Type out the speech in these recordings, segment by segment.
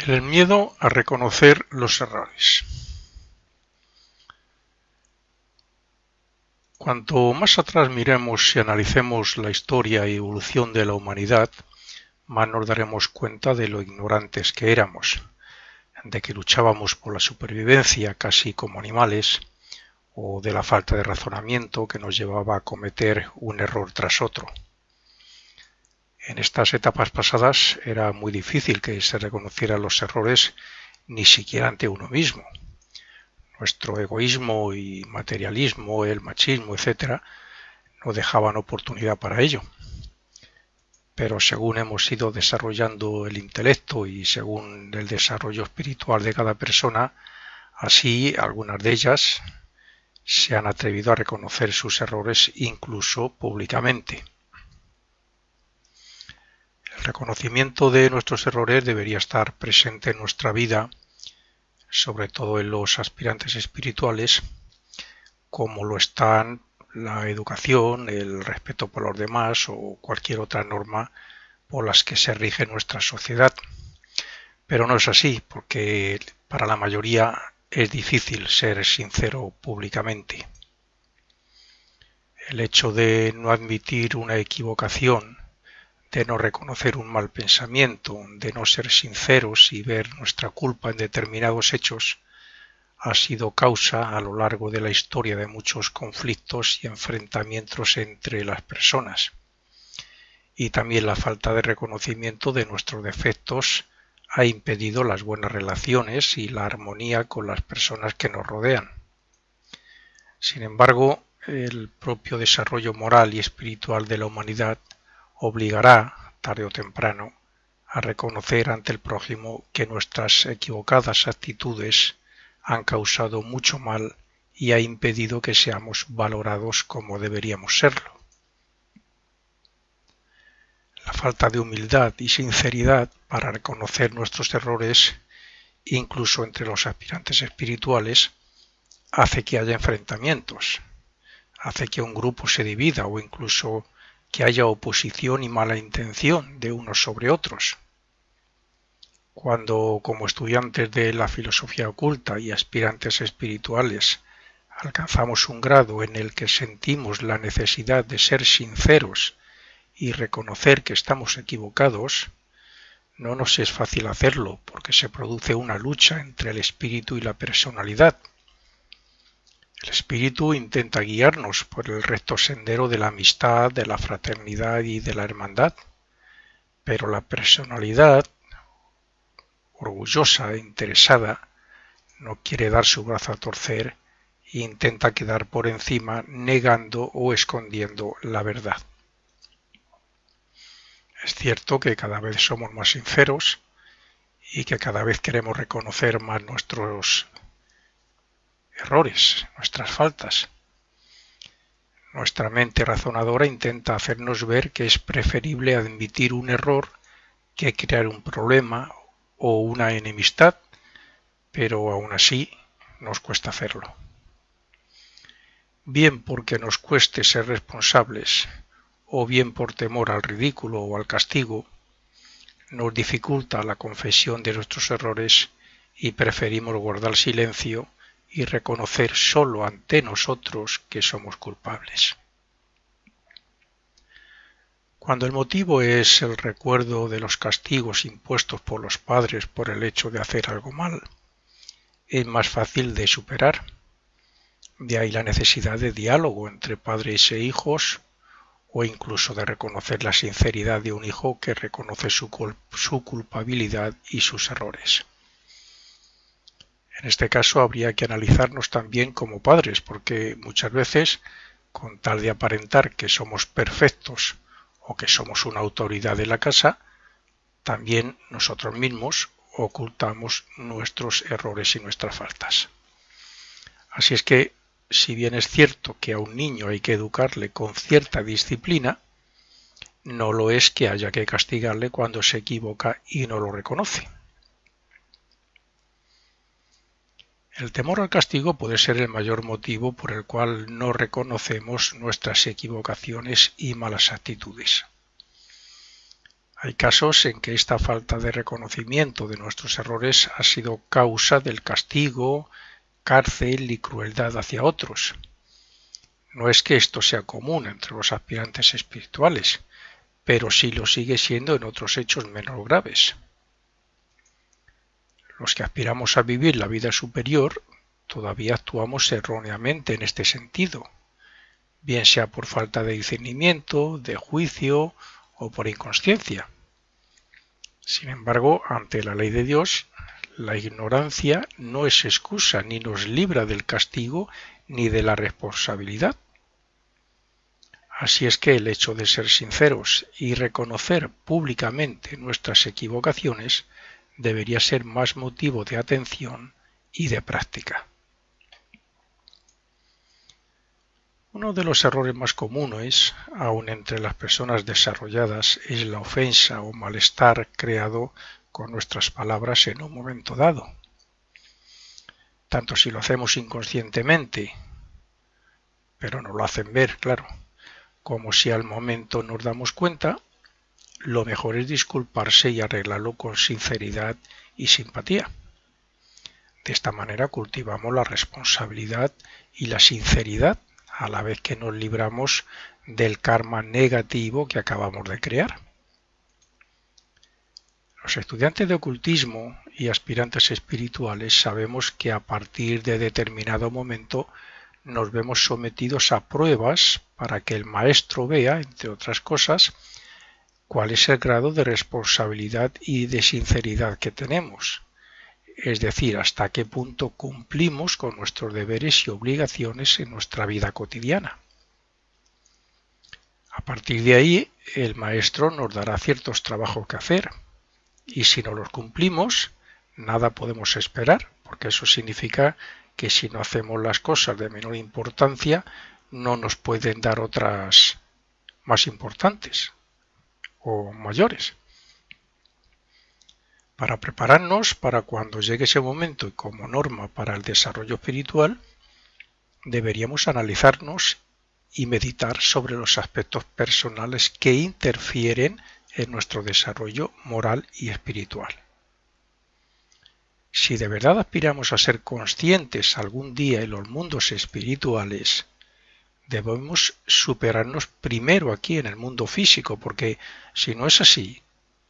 El miedo a reconocer los errores. Cuanto más atrás miremos y analicemos la historia y evolución de la humanidad, más nos daremos cuenta de lo ignorantes que éramos, de que luchábamos por la supervivencia casi como animales, o de la falta de razonamiento que nos llevaba a cometer un error tras otro. En estas etapas pasadas era muy difícil que se reconocieran los errores ni siquiera ante uno mismo. Nuestro egoísmo y materialismo, el machismo, etc., no dejaban oportunidad para ello. Pero según hemos ido desarrollando el intelecto y según el desarrollo espiritual de cada persona, así algunas de ellas se han atrevido a reconocer sus errores incluso públicamente. El reconocimiento de nuestros errores debería estar presente en nuestra vida, sobre todo en los aspirantes espirituales, como lo están la educación, el respeto por los demás o cualquier otra norma por las que se rige nuestra sociedad. Pero no es así, porque para la mayoría es difícil ser sincero públicamente. El hecho de no admitir una equivocación, de no reconocer un mal pensamiento, de no ser sinceros y ver nuestra culpa en determinados hechos, ha sido causa a lo largo de la historia de muchos conflictos y enfrentamientos entre las personas. Y también la falta de reconocimiento de nuestros defectos ha impedido las buenas relaciones y la armonía con las personas que nos rodean. Sin embargo, el propio desarrollo moral y espiritual de la humanidad obligará, tarde o temprano, a reconocer ante el prójimo que nuestras equivocadas actitudes han causado mucho mal y ha impedido que seamos valorados como deberíamos serlo. La falta de humildad y sinceridad para reconocer nuestros errores, incluso entre los aspirantes espirituales, hace que haya enfrentamientos, hace que un grupo se divida o incluso que haya oposición y mala intención de unos sobre otros. Cuando, como estudiantes de la filosofía oculta y aspirantes espirituales, alcanzamos un grado en el que sentimos la necesidad de ser sinceros y reconocer que estamos equivocados, no nos es fácil hacerlo porque se produce una lucha entre el espíritu y la personalidad. El espíritu intenta guiarnos por el recto sendero de la amistad, de la fraternidad y de la hermandad, pero la personalidad, orgullosa e interesada, no quiere dar su brazo a torcer e intenta quedar por encima negando o escondiendo la verdad. Es cierto que cada vez somos más sinceros y que cada vez queremos reconocer más nuestros errores, nuestras faltas. Nuestra mente razonadora intenta hacernos ver que es preferible admitir un error que crear un problema o una enemistad, pero aún así nos cuesta hacerlo. Bien porque nos cueste ser responsables, o bien por temor al ridículo o al castigo, nos dificulta la confesión de nuestros errores y preferimos guardar silencio y reconocer solo ante nosotros que somos culpables. Cuando el motivo es el recuerdo de los castigos impuestos por los padres por el hecho de hacer algo mal, es más fácil de superar. De ahí la necesidad de diálogo entre padres e hijos, o incluso de reconocer la sinceridad de un hijo que reconoce su culpabilidad y sus errores. En este caso habría que analizarnos también como padres, porque muchas veces, con tal de aparentar que somos perfectos o que somos una autoridad de la casa, también nosotros mismos ocultamos nuestros errores y nuestras faltas. Así es que, si bien es cierto que a un niño hay que educarle con cierta disciplina, no lo es que haya que castigarle cuando se equivoca y no lo reconoce. El temor al castigo puede ser el mayor motivo por el cual no reconocemos nuestras equivocaciones y malas actitudes. Hay casos en que esta falta de reconocimiento de nuestros errores ha sido causa del castigo, cárcel y crueldad hacia otros. No es que esto sea común entre los aspirantes espirituales, pero sí lo sigue siendo en otros hechos menos graves. Los que aspiramos a vivir la vida superior todavía actuamos erróneamente en este sentido, bien sea por falta de discernimiento, de juicio o por inconsciencia. Sin embargo, ante la ley de Dios, la ignorancia no es excusa ni nos libra del castigo ni de la responsabilidad. Así es que el hecho de ser sinceros y reconocer públicamente nuestras equivocaciones debería ser más motivo de atención y de práctica. Uno de los errores más comunes, aun entre las personas desarrolladas, es la ofensa o malestar creado con nuestras palabras en un momento dado. Tanto si lo hacemos inconscientemente, pero no lo hacen ver, claro, como si al momento nos damos cuenta, lo mejor es disculparse y arreglarlo con sinceridad y simpatía. De esta manera cultivamos la responsabilidad y la sinceridad a la vez que nos libramos del karma negativo que acabamos de crear. Los estudiantes de ocultismo y aspirantes espirituales sabemos que a partir de determinado momento nos vemos sometidos a pruebas para que el maestro vea, entre otras cosas, cuál es el grado de responsabilidad y de sinceridad que tenemos, es decir, hasta qué punto cumplimos con nuestros deberes y obligaciones en nuestra vida cotidiana. A partir de ahí, el maestro nos dará ciertos trabajos que hacer, y si no los cumplimos, nada podemos esperar, porque eso significa que si no hacemos las cosas de menor importancia, no nos pueden dar otras más importantes o mayores. Para prepararnos para cuando llegue ese momento y como norma para el desarrollo espiritual, deberíamos analizarnos y meditar sobre los aspectos personales que interfieren en nuestro desarrollo moral y espiritual. Si de verdad aspiramos a ser conscientes algún día en los mundos espirituales, debemos superarnos primero aquí en el mundo físico, porque si no es así,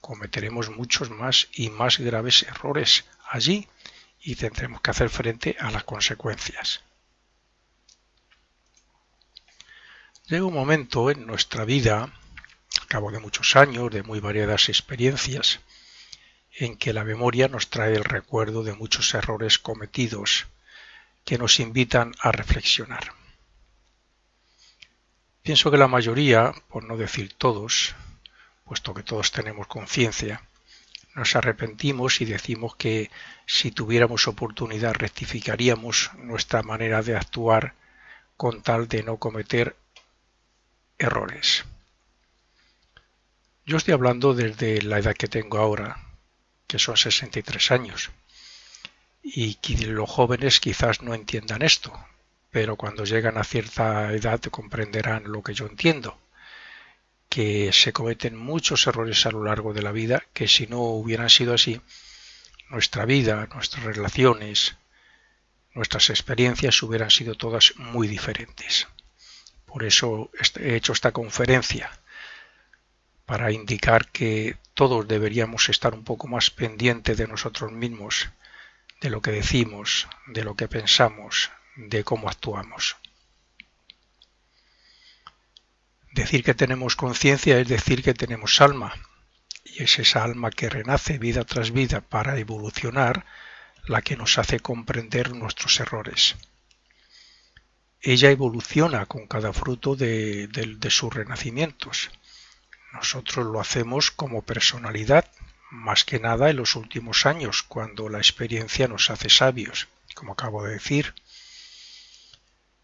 cometeremos muchos más y más graves errores allí y tendremos que hacer frente a las consecuencias. Llega un momento en nuestra vida, al cabo de muchos años, de muy variadas experiencias, en que la memoria nos trae el recuerdo de muchos errores cometidos que nos invitan a reflexionar. Pienso que la mayoría, por no decir todos, puesto que todos tenemos conciencia, nos arrepentimos y decimos que si tuviéramos oportunidad rectificaríamos nuestra manera de actuar con tal de no cometer errores. Yo estoy hablando desde la edad que tengo ahora, que son 63 años, y los jóvenes quizás no entiendan esto, pero cuando llegan a cierta edad comprenderán lo que yo entiendo, que se cometen muchos errores a lo largo de la vida que si no hubieran sido así, nuestra vida, nuestras relaciones, nuestras experiencias hubieran sido todas muy diferentes. Por eso he hecho esta conferencia, para indicar que todos deberíamos estar un poco más pendientes de nosotros mismos, de lo que decimos, de lo que pensamos, de cómo actuamos. Decir que tenemos conciencia es decir que tenemos alma, y es esa alma que renace vida tras vida para evolucionar la que nos hace comprender nuestros errores. Ella evoluciona con cada fruto de sus renacimientos. Nosotros lo hacemos como personalidad, más que nada en los últimos años, cuando la experiencia nos hace sabios, como acabo de decir.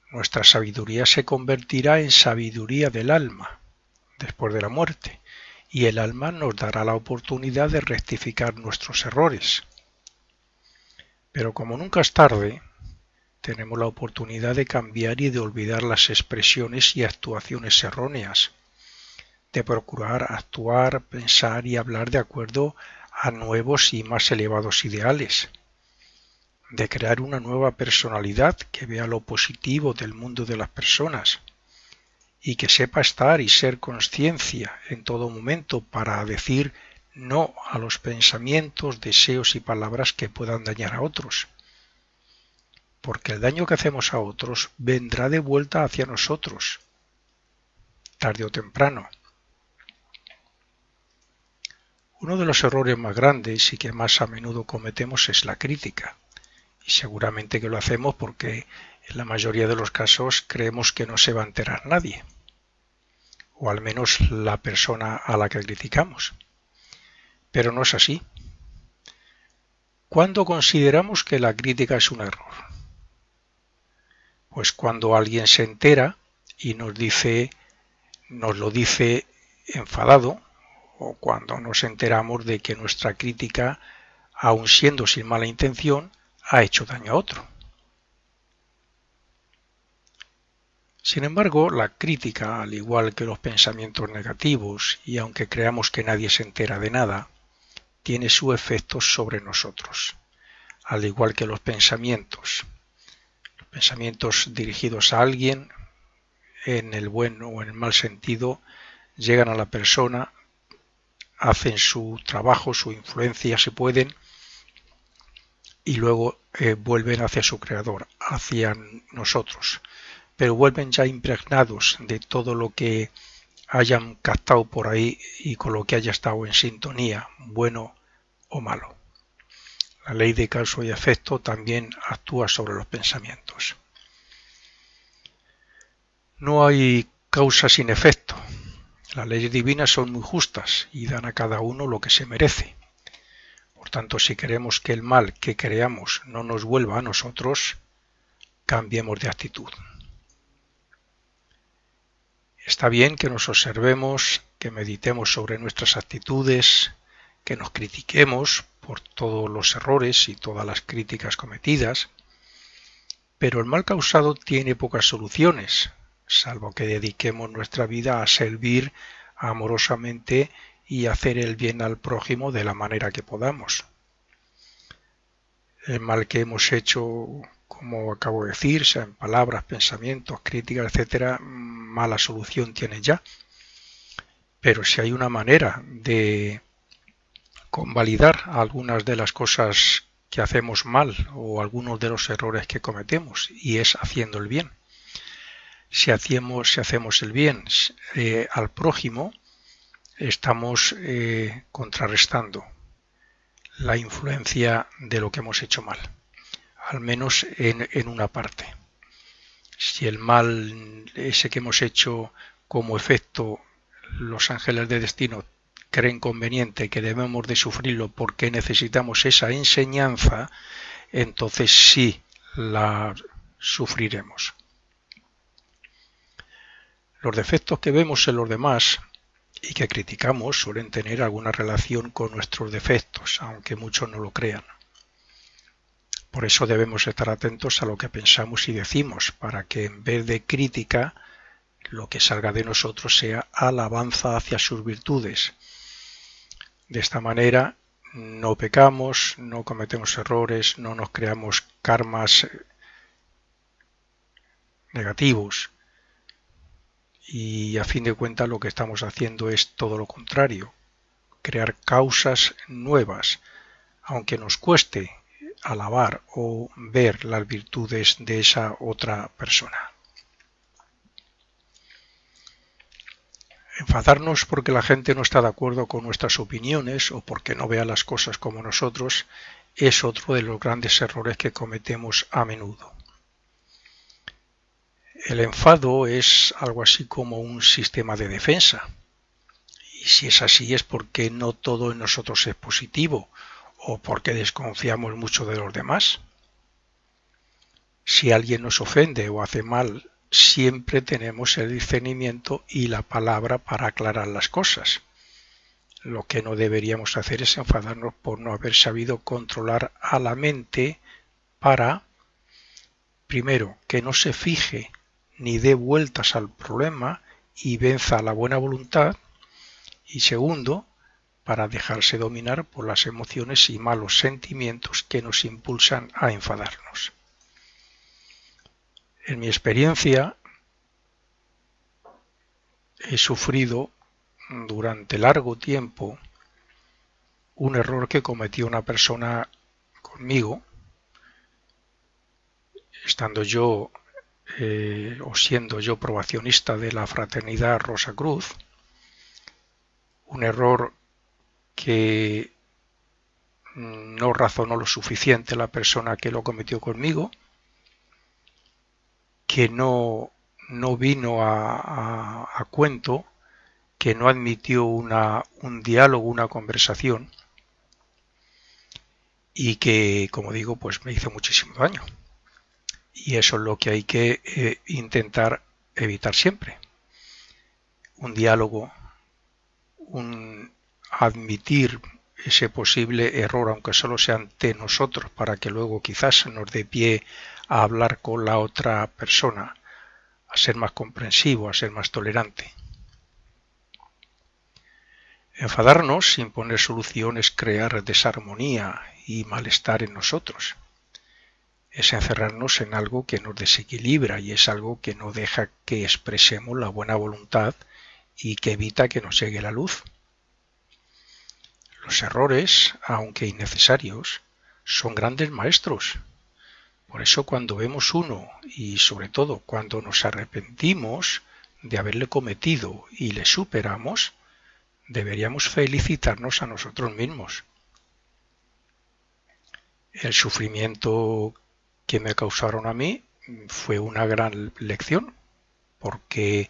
Nuestra sabiduría se convertirá en sabiduría del alma, después de la muerte, y el alma nos dará la oportunidad de rectificar nuestros errores. Pero como nunca es tarde, tenemos la oportunidad de cambiar y de olvidar las expresiones y actuaciones erróneas, de procurar actuar, pensar y hablar de acuerdo a nuevos y más elevados ideales, de crear una nueva personalidad que vea lo positivo del mundo de las personas y que sepa estar y ser conciencia en todo momento para decir no a los pensamientos, deseos y palabras que puedan dañar a otros. Porque el daño que hacemos a otros vendrá de vuelta hacia nosotros, tarde o temprano. Uno de los errores más grandes y que más a menudo cometemos es la crítica. Y seguramente que lo hacemos porque en la mayoría de los casos creemos que no se va a enterar nadie, o al menos la persona a la que criticamos. Pero no es así. ¿Cuándo consideramos que la crítica es un error? Pues cuando alguien se entera y nos lo dice enfadado, o cuando nos enteramos de que nuestra crítica, aun siendo sin mala intención, ha hecho daño a otro. Sin embargo, la crítica, al igual que los pensamientos negativos, y aunque creamos que nadie se entera de nada, tiene su efecto sobre nosotros, al igual que los pensamientos. Los pensamientos dirigidos a alguien, en el buen o en el mal sentido, llegan a la persona, hacen su trabajo, su influencia si pueden, y luego vuelven hacia su creador, hacia nosotros, pero vuelven ya impregnados de todo lo que hayan captado por ahí y con lo que haya estado en sintonía, bueno o malo. La ley de causa y efecto también actúa sobre los pensamientos. No hay causa sin efecto. Las leyes divinas son muy justas y dan a cada uno lo que se merece. Por tanto, si queremos que el mal que creamos no nos vuelva a nosotros, cambiemos de actitud. Está bien que nos observemos, que meditemos sobre nuestras actitudes, que nos critiquemos por todos los errores y todas las críticas cometidas, pero el mal causado tiene pocas soluciones, salvo que dediquemos nuestra vida a servir amorosamente y hacer el bien al prójimo de la manera que podamos. El mal que hemos hecho, como acabo de decir, sea en palabras, pensamientos, críticas, etc., mala solución tiene ya. Pero si hay una manera de convalidar algunas de las cosas que hacemos mal o algunos de los errores que cometemos, y es haciendo el bien. Si hacemos el bien al prójimo, estamos contrarrestando la influencia de lo que hemos hecho mal, al menos en una parte. Si el mal ese que hemos hecho como efecto los ángeles de destino creen conveniente que debemos de sufrirlo porque necesitamos esa enseñanza, entonces sí la sufriremos. Los defectos que vemos en los demás y que criticamos suelen tener alguna relación con nuestros defectos, aunque muchos no lo crean. Por eso debemos estar atentos a lo que pensamos y decimos, para que en vez de crítica, lo que salga de nosotros sea alabanza hacia sus virtudes. De esta manera no pecamos, no cometemos errores, no nos creamos karmas negativos. Y a fin de cuentas lo que estamos haciendo es todo lo contrario, crear causas nuevas, aunque nos cueste alabar o ver las virtudes de esa otra persona. Enfadarnos porque la gente no está de acuerdo con nuestras opiniones o porque no vea las cosas como nosotros es otro de los grandes errores que cometemos a menudo. El enfado es algo así como un sistema de defensa. Y si es así es porque no todo en nosotros es positivo o porque desconfiamos mucho de los demás. Si alguien nos ofende o hace mal, siempre tenemos el discernimiento y la palabra para aclarar las cosas. Lo que no deberíamos hacer es enfadarnos por no haber sabido controlar a la mente para, primero, que no se fije ni dé vueltas al problema y venza la buena voluntad, Y segundo, para dejarse dominar por las emociones y malos sentimientos que nos impulsan a enfadarnos. En mi experiencia, he sufrido durante largo tiempo un error que cometió una persona conmigo, estando yo o siendo yo probacionista de la Fraternidad Rosa Cruz, un error que no razonó lo suficiente la persona que lo cometió conmigo, que no vino a cuento, que no admitió un diálogo, una conversación, y que, como digo, pues me hizo muchísimo daño. Y eso es lo que hay que intentar evitar siempre. Un diálogo, un admitir ese posible error, aunque solo sea ante nosotros, para que luego quizás nos dé pie a hablar con la otra persona, a ser más comprensivo, a ser más tolerante. Enfadarnos sin poner solución es crear desarmonía y malestar en nosotros. Es encerrarnos en algo que nos desequilibra y es algo que no deja que expresemos la buena voluntad y que evita que nos llegue la luz. Los errores, aunque innecesarios, son grandes maestros. Por eso cuando vemos uno y sobre todo cuando nos arrepentimos de haberle cometido y le superamos, deberíamos felicitarnos a nosotros mismos. El sufrimiento que me causaron a mí fue una gran lección, porque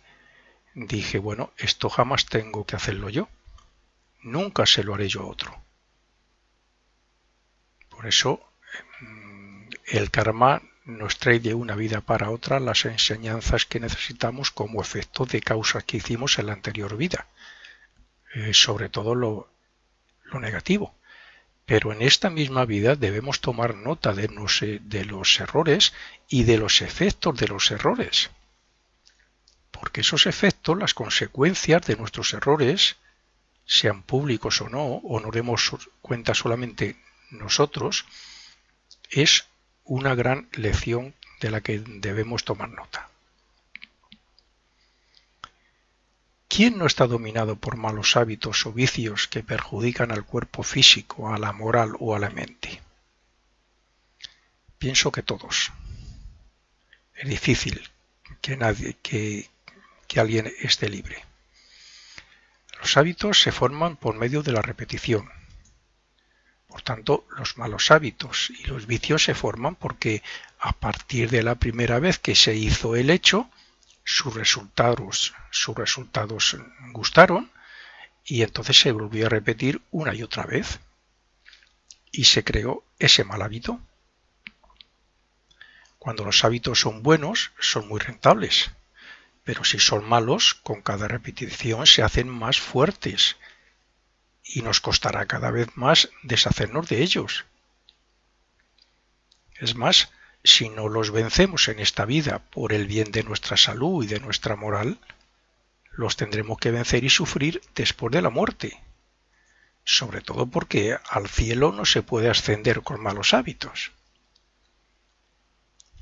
dije, bueno, esto jamás tengo que hacerlo yo. Nunca se lo haré yo a otro. Por eso el karma nos trae de una vida para otra las enseñanzas que necesitamos como efecto de causas que hicimos en la anterior vida. Sobre todo lo negativo. Pero en esta misma vida debemos tomar nota de los errores y de los efectos de los errores. Porque esos efectos, las consecuencias de nuestros errores, sean públicos o nos demos cuenta solamente nosotros, es una gran lección de la que debemos tomar nota. ¿Quién no está dominado por malos hábitos o vicios que perjudican al cuerpo físico, a la moral o a la mente? Pienso que todos. Es difícil que alguien esté libre. Los hábitos se forman por medio de la repetición. Por tanto, los malos hábitos y los vicios se forman porque a partir de la primera vez que se hizo el hecho, sus resultados gustaron y entonces se volvió a repetir una y otra vez y se creó ese mal hábito. Cuando los hábitos son buenos, son muy rentables, pero si son malos, con cada repetición se hacen más fuertes y nos costará cada vez más deshacernos de ellos. Es más, si no los vencemos en esta vida por el bien de nuestra salud y de nuestra moral, los tendremos que vencer y sufrir después de la muerte. Sobre todo porque al cielo no se puede ascender con malos hábitos.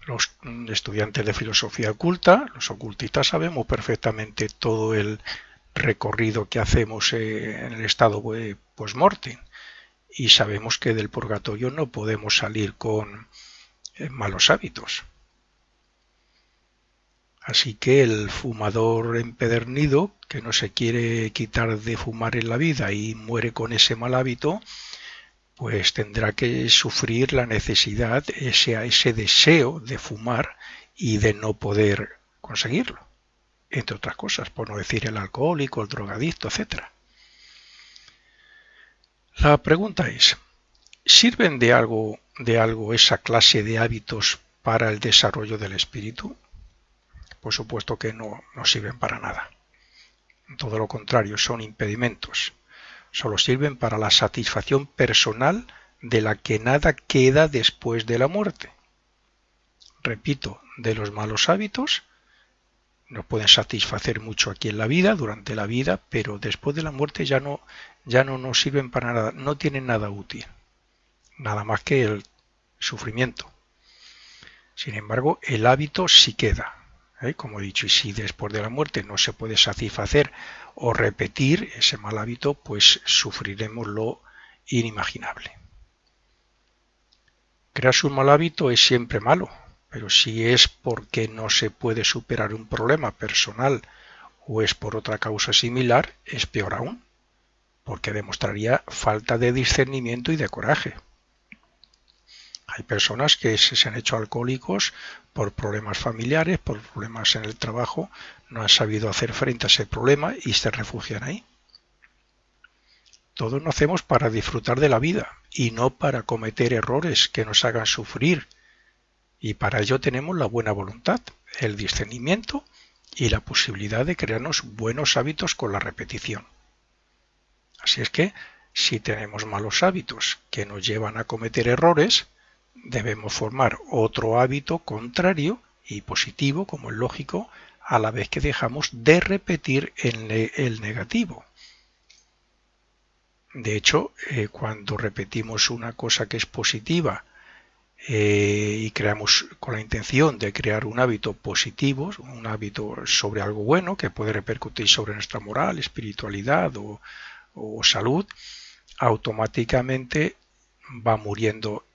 Los estudiantes de filosofía oculta, los ocultistas, sabemos perfectamente todo el recorrido que hacemos en el estado post-mortem y sabemos que del purgatorio no podemos salir con malos hábitos. Así que el fumador empedernido que no se quiere quitar de fumar en la vida y muere con ese mal hábito, pues tendrá que sufrir la necesidad, ese deseo de fumar y de no poder conseguirlo, entre otras cosas, por no decir el alcohólico, el drogadicto, etc. La pregunta es, ¿sirven de algo esa clase de hábitos para el desarrollo del espíritu? Por supuesto que no sirven para nada. Todo lo contrario, son impedimentos. Solo sirven para la satisfacción personal de la que nada queda después de la muerte. Repito, de los malos hábitos nos pueden satisfacer mucho aquí en la vida, durante la vida, pero después de la muerte ya no nos sirven para nada, no tienen nada útil, nada más que el sufrimiento. Sin embargo, el hábito sí queda, como he dicho, y si después de la muerte no se puede satisfacer o repetir ese mal hábito, pues sufriremos lo inimaginable. Crearse un mal hábito es siempre malo, pero si es porque no se puede superar un problema personal o es por otra causa similar, es peor aún, porque demostraría falta de discernimiento y de coraje. Hay personas que se han hecho alcohólicos por problemas familiares, por problemas en el trabajo, no han sabido hacer frente a ese problema y se refugian ahí. Todos nacemos para disfrutar de la vida y no para cometer errores que nos hagan sufrir. Y para ello tenemos la buena voluntad, el discernimiento y la posibilidad de crearnos buenos hábitos con la repetición. Así es que, si tenemos malos hábitos que nos llevan a cometer errores, debemos formar otro hábito contrario y positivo, como es lógico, a la vez que dejamos de repetir el negativo. De hecho, cuando repetimos una cosa que es positiva y creamos con la intención de crear un hábito positivo, un hábito sobre algo bueno que puede repercutir sobre nuestra moral, espiritualidad o salud, automáticamente va muriendo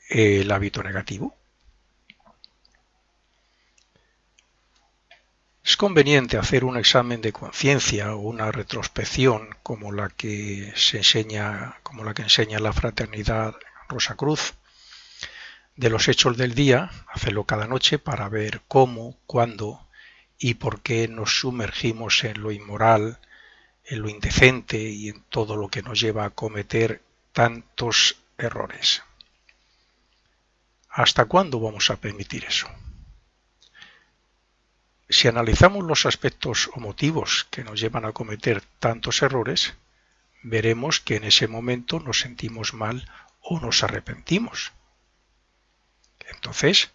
el hábito negativo. Es conveniente hacer un examen de conciencia o una retrospección como la que enseña la Fraternidad Rosacruz de los hechos del día, hacerlo cada noche para ver cómo, cuándo y por qué nos sumergimos en lo inmoral, en lo indecente y en todo lo que nos lleva a cometer tantos errores. ¿Hasta cuándo vamos a permitir eso? Si analizamos los aspectos o motivos que nos llevan a cometer tantos errores, veremos que en ese momento nos sentimos mal o nos arrepentimos. Entonces,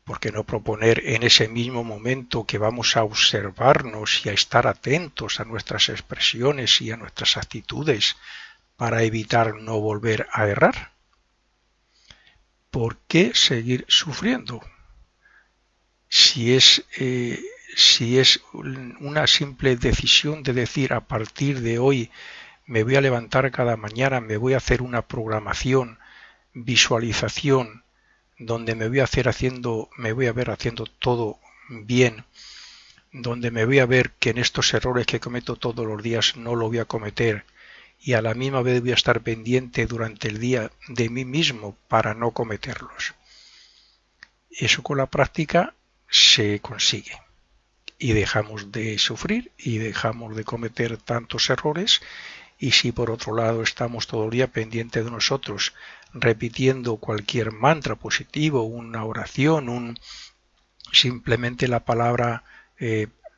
¿por qué no proponer en ese mismo momento que vamos a observarnos y a estar atentos a nuestras expresiones y a nuestras actitudes para evitar no volver a errar? ¿Por qué seguir sufriendo? Si es una simple decisión de decir a partir de hoy me voy a levantar cada mañana, me voy a hacer una programación, visualización, donde me voy a ver haciendo todo bien, donde me voy a ver que en estos errores que cometo todos los días no lo voy a cometer y a la misma vez voy a estar pendiente durante el día de mí mismo para no cometerlos. Eso con la práctica se consigue y dejamos de sufrir y dejamos de cometer tantos errores. Y si por otro lado estamos todo el día pendientes de nosotros, repitiendo cualquier mantra positivo, una oración, simplemente la palabra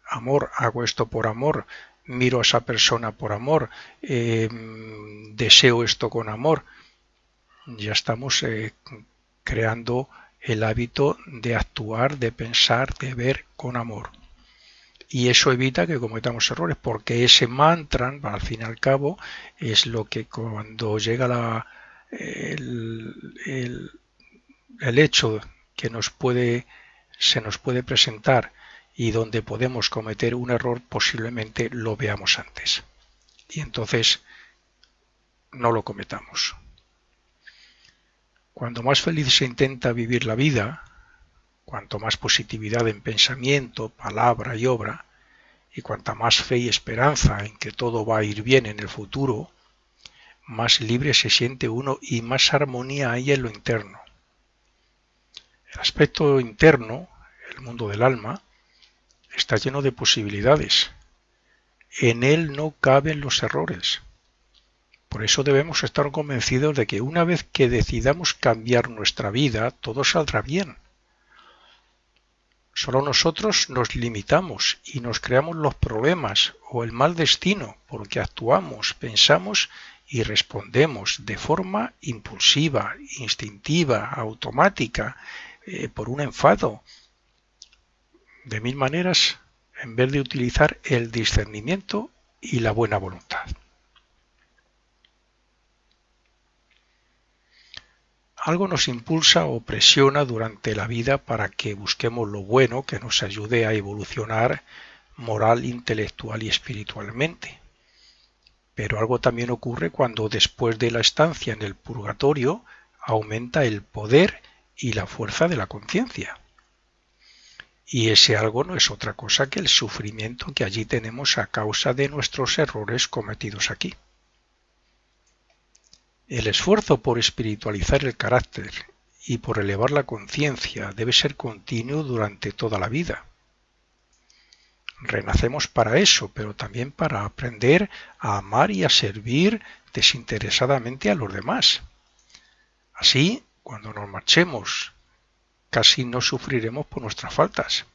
amor, hago esto por amor, miro a esa persona por amor, deseo esto con amor, ya estamos creando el hábito de actuar, de pensar, de ver con amor. Y eso evita que cometamos errores, porque ese mantra, al fin y al cabo, es lo que cuando llega el hecho que se nos puede presentar y donde podemos cometer un error, posiblemente lo veamos antes. Y entonces no lo cometamos. Cuanto más feliz se intenta vivir la vida, cuanto más positividad en pensamiento, palabra y obra, y cuanta más fe y esperanza en que todo va a ir bien en el futuro, más libre se siente uno y más armonía hay en lo interno. El aspecto interno, el mundo del alma, está lleno de posibilidades. En él no caben los errores. Por eso debemos estar convencidos de que una vez que decidamos cambiar nuestra vida, todo saldrá bien. Solo nosotros nos limitamos y nos creamos los problemas o el mal destino porque actuamos, pensamos y respondemos de forma impulsiva, instintiva, automática, por un enfado, de mil maneras en vez de utilizar el discernimiento y la buena voluntad. Algo nos impulsa o presiona durante la vida para que busquemos lo bueno que nos ayude a evolucionar moral, intelectual y espiritualmente. Pero algo también ocurre cuando después de la estancia en el purgatorio aumenta el poder y la fuerza de la conciencia. Y ese algo no es otra cosa que el sufrimiento que allí tenemos a causa de nuestros errores cometidos aquí. El esfuerzo por espiritualizar el carácter y por elevar la conciencia debe ser continuo durante toda la vida. Renacemos para eso, pero también para aprender a amar y a servir desinteresadamente a los demás. Así, cuando nos marchemos, casi no sufriremos por nuestras faltas.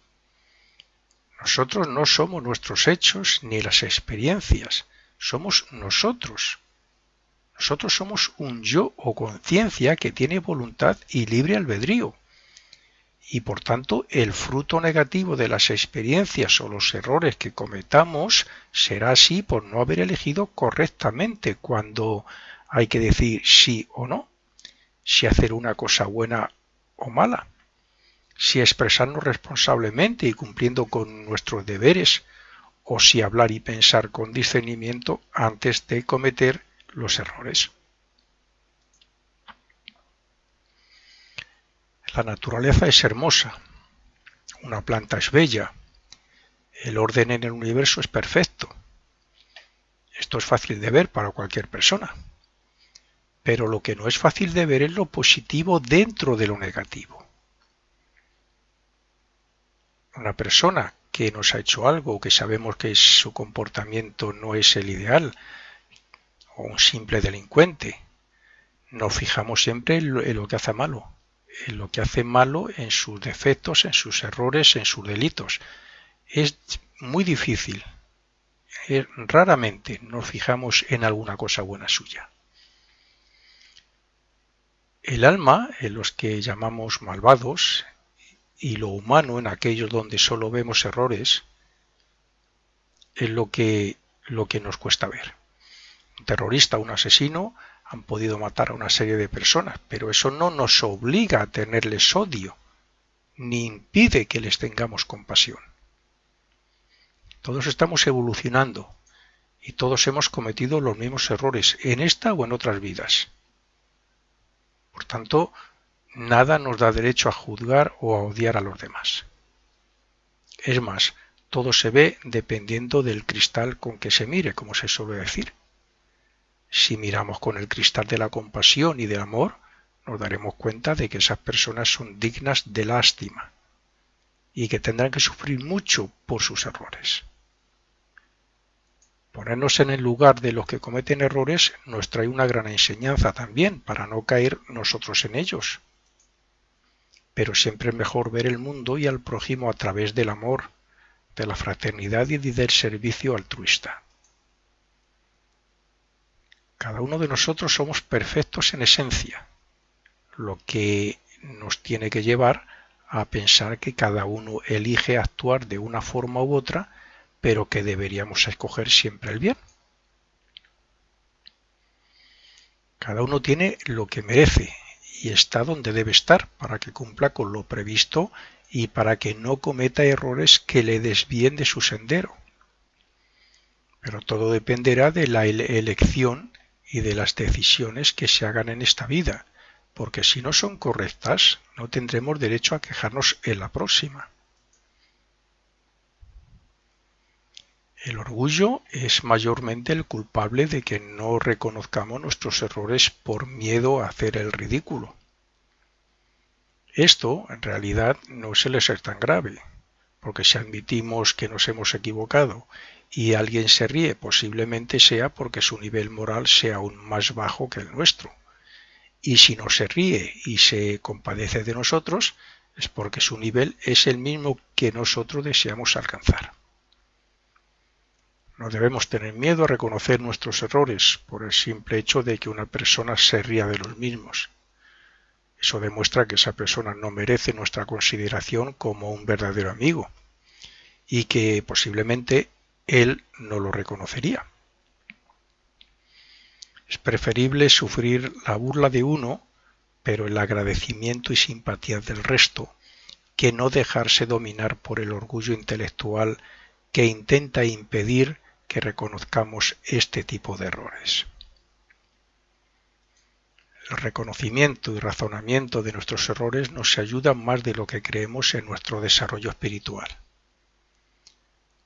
Nosotros no somos nuestros hechos ni las experiencias, somos nosotros. Nosotros somos un yo o conciencia que tiene voluntad y libre albedrío. Y por tanto, el fruto negativo de las experiencias o los errores que cometamos será así por no haber elegido correctamente cuando hay que decir sí o no, si hacer una cosa buena o mala, si expresarnos responsablemente y cumpliendo con nuestros deberes, o si hablar y pensar con discernimiento antes de cometer los errores. La naturaleza es hermosa, una planta es bella, el orden en el universo es perfecto. Esto es fácil de ver para cualquier persona. Pero lo que no es fácil de ver es lo positivo dentro de lo negativo. Una persona que nos ha hecho algo, que sabemos que su comportamiento no es el ideal, o un simple delincuente, nos fijamos siempre en lo que hace malo, en lo que hace malo, en sus defectos, en sus errores, en sus delitos. Es muy difícil, raramente nos fijamos en alguna cosa buena suya. El alma, en los que llamamos malvados, y lo humano en aquellos donde solo vemos errores, es lo que nos cuesta ver. Un terrorista, un asesino, han podido matar a una serie de personas, pero eso no nos obliga a tenerles odio, ni impide que les tengamos compasión. Todos estamos evolucionando y todos hemos cometido los mismos errores en esta o en otras vidas. Por tanto, nada nos da derecho a juzgar o a odiar a los demás. Es más, todo se ve dependiendo del cristal con que se mire, como se suele decir. Si miramos con el cristal de la compasión y del amor, nos daremos cuenta de que esas personas son dignas de lástima y que tendrán que sufrir mucho por sus errores. Ponernos en el lugar de los que cometen errores nos trae una gran enseñanza también para no caer nosotros en ellos. Pero siempre es mejor ver el mundo y al prójimo a través del amor, de la fraternidad y del servicio altruista. Cada uno de nosotros somos perfectos en esencia, lo que nos tiene que llevar a pensar que cada uno elige actuar de una forma u otra, pero que deberíamos escoger siempre el bien. Cada uno tiene lo que merece y está donde debe estar para que cumpla con lo previsto y para que no cometa errores que le desvíen de su sendero. Pero todo dependerá de la elección y de las decisiones que se hagan en esta vida, porque si no son correctas, no tendremos derecho a quejarnos en la próxima. El orgullo es mayormente el culpable de que no reconozcamos nuestros errores por miedo a hacer el ridículo. Esto, en realidad, no suele ser tan grave, porque si admitimos que nos hemos equivocado y alguien se ríe, posiblemente sea porque su nivel moral sea aún más bajo que el nuestro. Y si no se ríe y se compadece de nosotros, es porque su nivel es el mismo que nosotros deseamos alcanzar. No debemos tener miedo a reconocer nuestros errores por el simple hecho de que una persona se ría de los mismos. Eso demuestra que esa persona no merece nuestra consideración como un verdadero amigo y que posiblemente él no lo reconocería. Es preferible sufrir la burla de uno, pero el agradecimiento y simpatía del resto, que no dejarse dominar por el orgullo intelectual que intenta impedir que reconozcamos este tipo de errores. El reconocimiento y razonamiento de nuestros errores nos ayudan más de lo que creemos en nuestro desarrollo espiritual.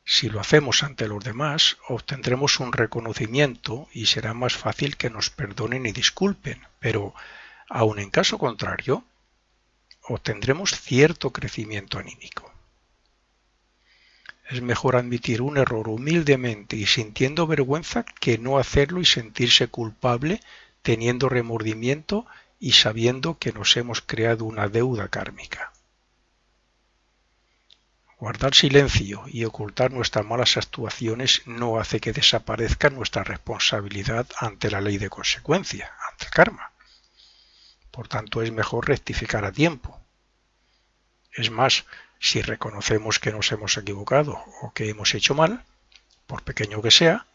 Si lo hacemos ante los demás, obtendremos un reconocimiento y será más fácil que nos perdonen y disculpen, pero, aun en caso contrario, obtendremos cierto crecimiento anímico. Es mejor admitir un error humildemente y sintiendo vergüenza que no hacerlo y sentirse culpable teniendo remordimiento y sabiendo que nos hemos creado una deuda kármica. Guardar silencio y ocultar nuestras malas actuaciones no hace que desaparezca nuestra responsabilidad ante la ley de consecuencia, ante el karma. Por tanto, es mejor rectificar a tiempo. Es más, si reconocemos que nos hemos equivocado o que hemos hecho mal, por pequeño que sea,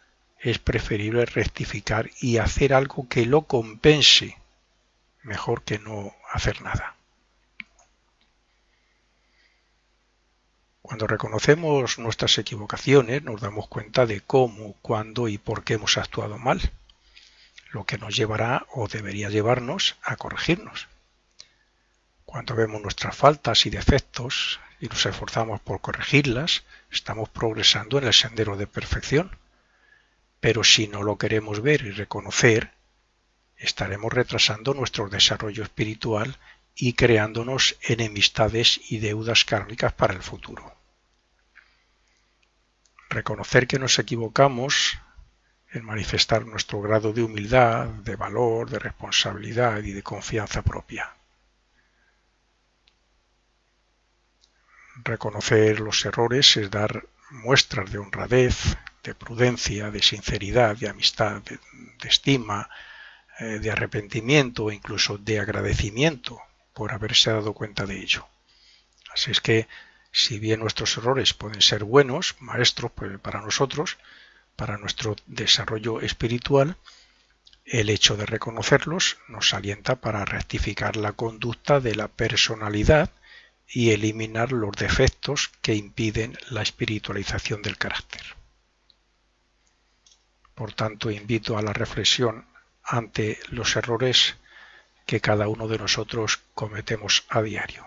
es preferible rectificar y hacer algo que lo compense, mejor que no hacer nada. Cuando reconocemos nuestras equivocaciones, nos damos cuenta de cómo, cuándo y por qué hemos actuado mal, lo que nos llevará o debería llevarnos a corregirnos. Cuando vemos nuestras faltas y defectos y nos esforzamos por corregirlas, estamos progresando en el sendero de perfección. Pero si no lo queremos ver y reconocer, estaremos retrasando nuestro desarrollo espiritual y creándonos enemistades y deudas kármicas para el futuro. Reconocer que nos equivocamos es manifestar nuestro grado de humildad, de valor, de responsabilidad y de confianza propia. Reconocer los errores es dar muestras de honradez, de prudencia, de sinceridad, de amistad, de estima, de arrepentimiento e incluso de agradecimiento por haberse dado cuenta de ello. Así es que, si bien nuestros errores pueden ser buenos, maestros para nosotros, para nuestro desarrollo espiritual, el hecho de reconocerlos nos alienta para rectificar la conducta de la personalidad y eliminar los defectos que impiden la espiritualización del carácter. Por tanto, invito a la reflexión ante los errores que cada uno de nosotros cometemos a diario.